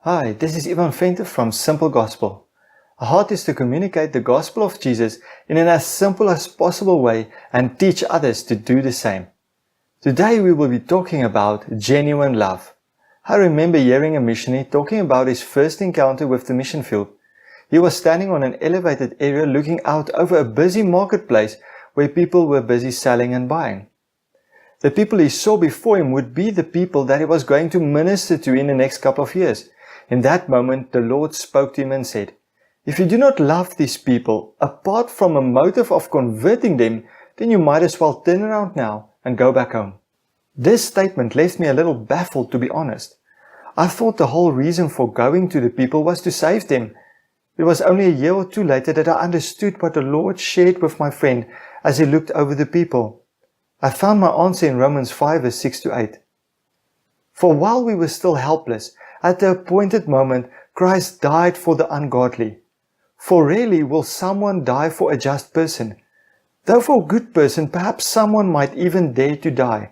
Hi, this is Ivan Venter from Simple Gospel. Our heart is to communicate the gospel of Jesus in an as simple as possible way and teach others to do the same. Today we will be talking about genuine love. I remember hearing a missionary talking about his first encounter with the mission field. He was standing on an elevated area looking out over a busy marketplace where people were busy selling and buying. The people he saw before him would be the people that he was going to minister to in the next couple of years. In that moment, the Lord spoke to him and said, "If you do not love these people, apart from a motive of converting them, then you might as well turn around now and go back home." This statement left me a little baffled, to be honest. I thought the whole reason for going to the people was to save them. It was only a year or two later that I understood what the Lord shared with my friend as he looked over the people. I found my answer in Romans 5 verse 6 to 8. For while we were still helpless, at the appointed moment, Christ died for the ungodly. For rarely will someone die for a just person. Though for a good person, perhaps someone might even dare to die.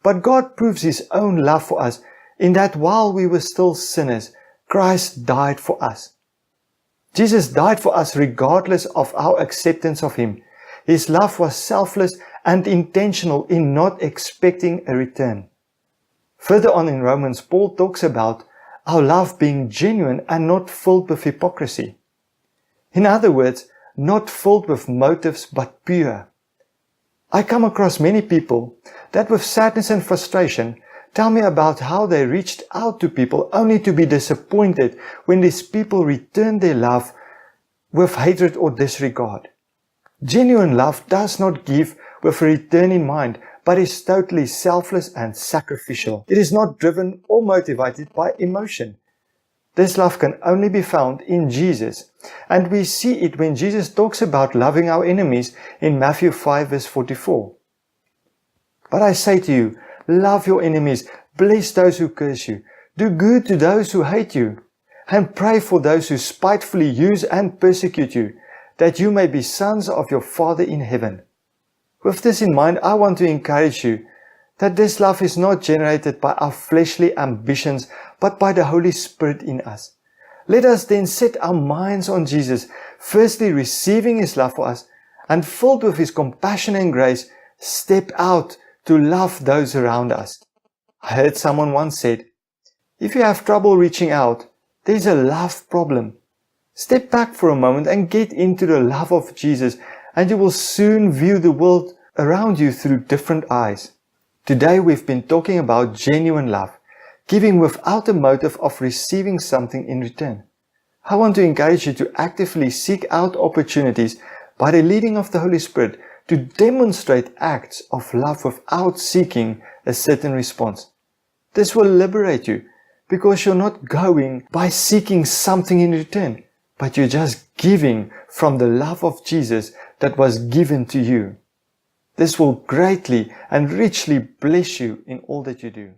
But God proves His own love for us in that while we were still sinners, Christ died for us. Jesus died for us regardless of our acceptance of Him. His love was selfless and intentional in not expecting a return. Further on in Romans, Paul talks about our love being genuine and not filled with hypocrisy. In other words, not filled with motives but pure. I come across many people that with sadness and frustration tell me about how they reached out to people only to be disappointed when these people returned their love with hatred or disregard. Genuine love does not give with a return in mind, but is totally selfless and sacrificial. It is not driven or motivated by emotion. This love can only be found in Jesus, and we see it when Jesus talks about loving our enemies in Matthew 5 verse 44. But I say to you, love your enemies, bless those who curse you, do good to those who hate you, and pray for those who spitefully use and persecute you, that you may be sons of your Father in heaven. With this in mind, I want to encourage you that this love is not generated by our fleshly ambitions, but by the Holy Spirit in us. Let us then set our minds on Jesus, firstly receiving His love for us, and filled with His compassion and grace, step out to love those around us. I heard someone once said, if you have trouble reaching out, there's a love problem. Step back for a moment and get into the love of Jesus, and you will soon view the world around you through different eyes. Today we've been talking about genuine love, giving without a motive of receiving something in return. I want to encourage you to actively seek out opportunities by the leading of the Holy Spirit to demonstrate acts of love without seeking a certain response. This will liberate you because you're not going by seeking something in return, but you're just giving from the love of Jesus that was given to you. This will greatly and richly bless you in all that you do.